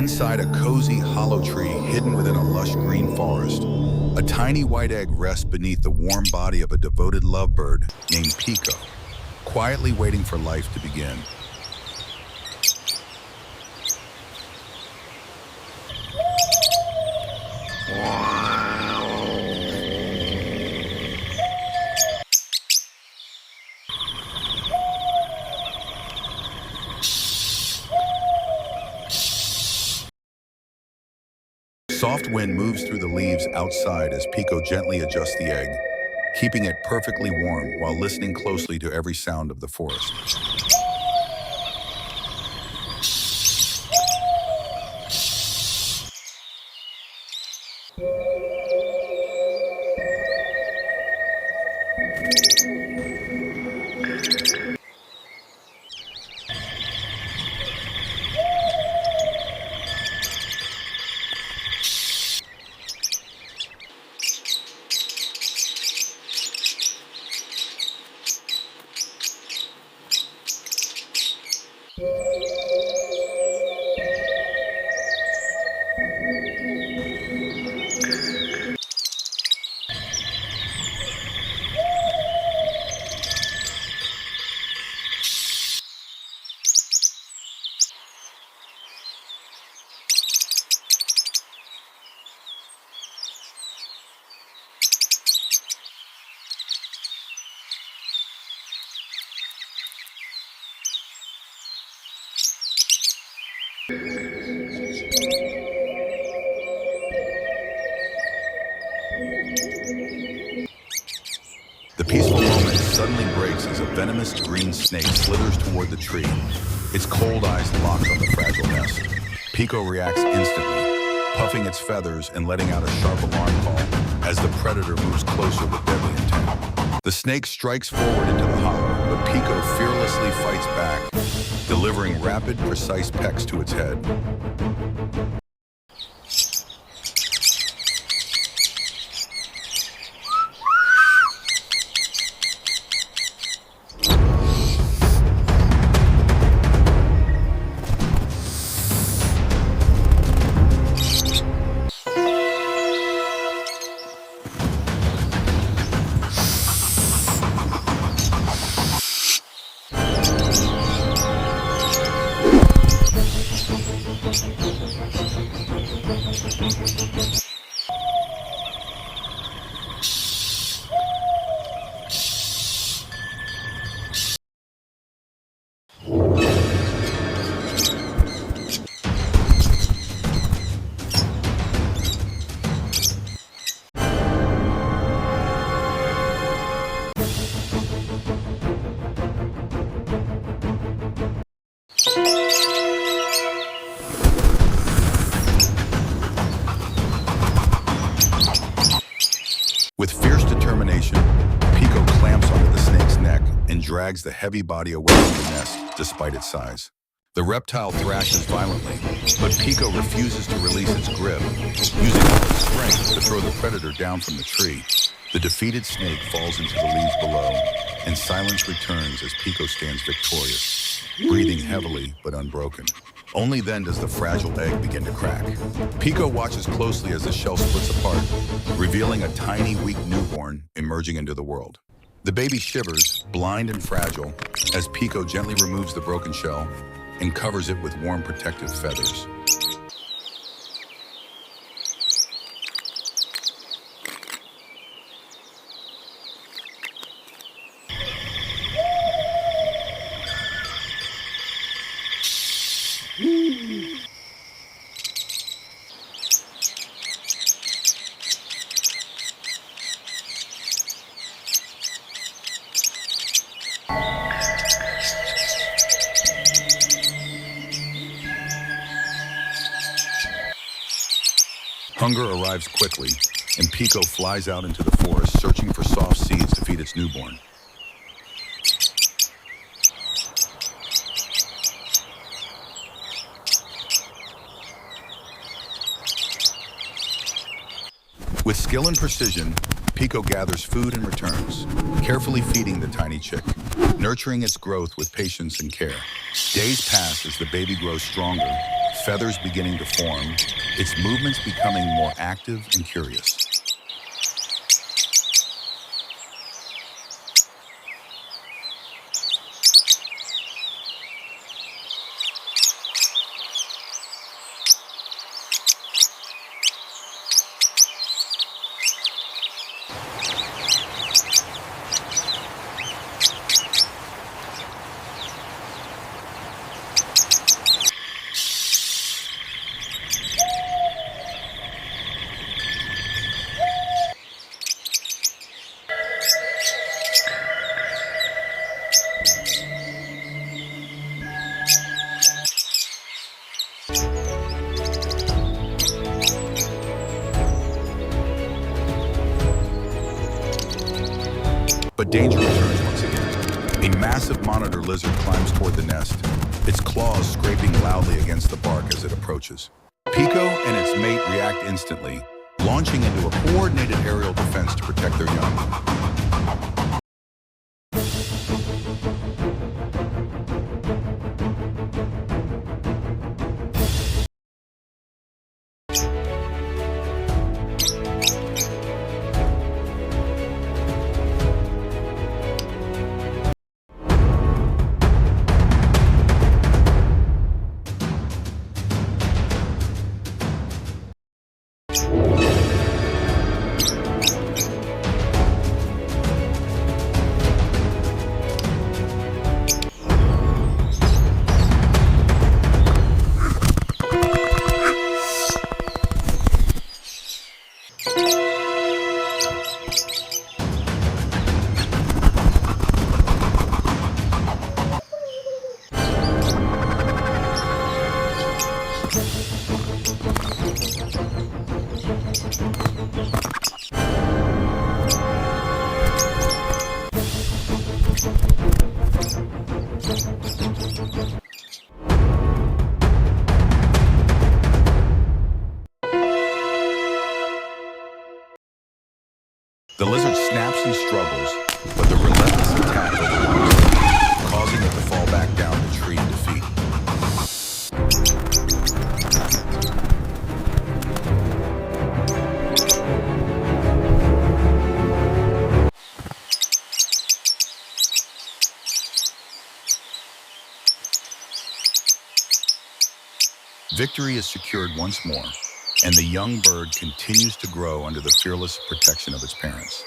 Inside a cozy hollow tree hidden within a lush green forest, a tiny white egg rests beneath the warm body of a devoted lovebird named Pico, quietly waiting for life to begin. Soft wind moves through the leaves outside as Pico gently adjusts the egg, keeping it perfectly warm while listening closely to every sound of the forest. The peaceful moment suddenly breaks as a venomous green snake slithers toward the tree, its cold eyes locked on the fragile nest. Pico reacts instantly, puffing its feathers and letting out a sharp alarm call as the predator moves closer with deadly intent. The snake strikes forward into the hollow, but Pico fearlessly fights back, delivering rapid, precise pecks to its head. With fierce determination, Pico clamps onto the snake's neck and drags the heavy body away from the nest despite its size. The reptile thrashes violently, but Pico refuses to release its grip, using all its strength to throw the predator down from the tree. The defeated snake falls into the leaves below, and silence returns as Pico stands victorious, breathing heavily but unbroken. Only then does the fragile egg begin to crack. Pico watches closely as the shell splits apart, revealing a tiny, weak newborn emerging into the world. The baby shivers, blind and fragile, as Pico gently removes the broken shell and covers it with warm protective feathers. Hunger arrives quickly, and Pico flies out into the forest, searching for soft seeds to feed its newborn. With skill and precision, Pico gathers food and returns, carefully feeding the tiny chick, nurturing its growth with patience and care. Days pass as the baby grows stronger, feathers beginning to form, its movements becoming more active and curious. But danger returns once again. A massive monitor lizard climbs toward the nest, its claws scraping loudly against the bark as it approaches. Pico and its mate react instantly, launching into a coordinated aerial defense to protect their young. The lizard snaps and struggles, but the relentless attack overwhelms it, causing it to fall back down the tree in defeat. Victory is secured once more, and the young bird continues to grow under the fearless protection of its parents.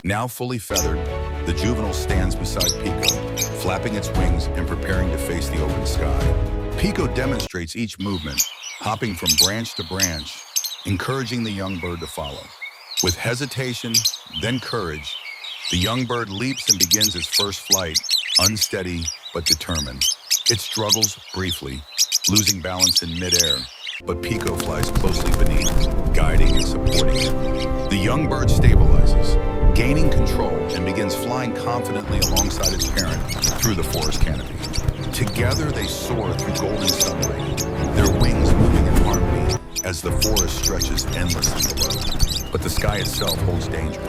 Now fully feathered, the juvenile stands beside Pico, flapping its wings and preparing to face the open sky. Pico demonstrates each movement, hopping from branch to branch, encouraging the young bird to follow. With hesitation, then courage, the young bird leaps and begins its first flight, unsteady but determined. It struggles briefly, losing balance in midair, but Pico flies closely beneath, guiding and supporting it. The young bird stabilizes, gaining control, and begins flying confidently alongside its parent through the forest canopy. Together they soar through golden sunlight, their wings moving in harmony as the forest stretches endlessly below. But the sky itself holds danger.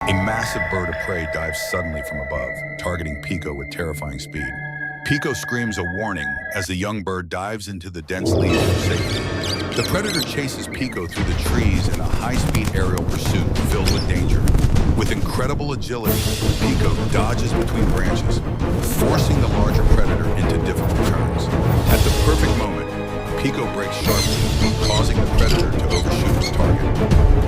A massive bird of prey dives suddenly from above, targeting Pico with terrifying speed. Pico screams a warning as the young bird dives into the dense leaves for safety. The predator chases Pico through the trees in a high-speed aerial pursuit filled with danger. With incredible agility, Pico dodges between branches, forcing the larger predator into difficult turns. At the perfect moment, Pico brakes sharply, causing the predator to overshoot its target.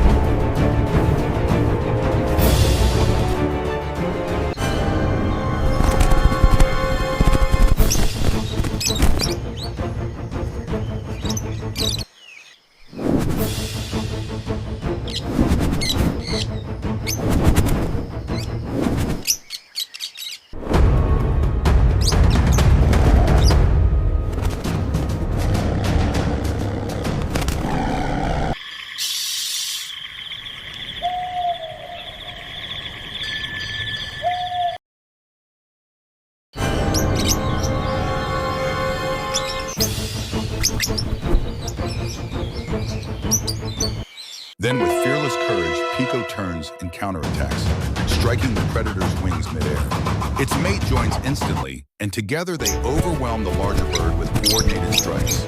Then, with fearless courage, Pico turns and counterattacks, striking the predator's wings midair. Its mate joins instantly, and together they overwhelm the larger bird with coordinated strikes.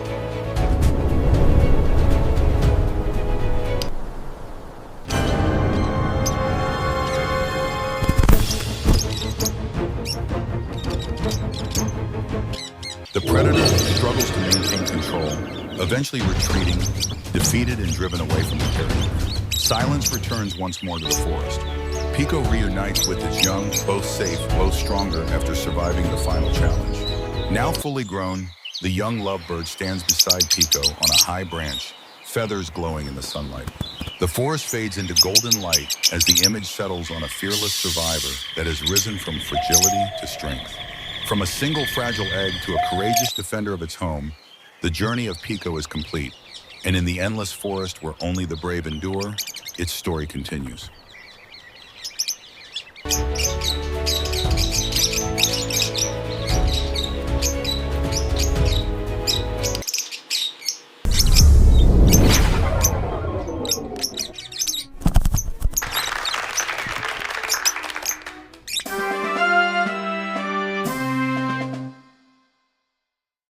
The predator struggles to maintain control, eventually retreating, defeated and driven away from the territory. Silence returns once more to the forest. Pico reunites with its young, both safe, both stronger after surviving the final challenge. Now fully grown, the young lovebird stands beside Pico on a high branch, feathers glowing in the sunlight. The forest fades into golden light as the image settles on a fearless survivor that has risen from fragility to strength. From a single fragile egg to a courageous defender of its home, the journey of Pico is complete. And in the endless forest where only the brave endure, its story continues.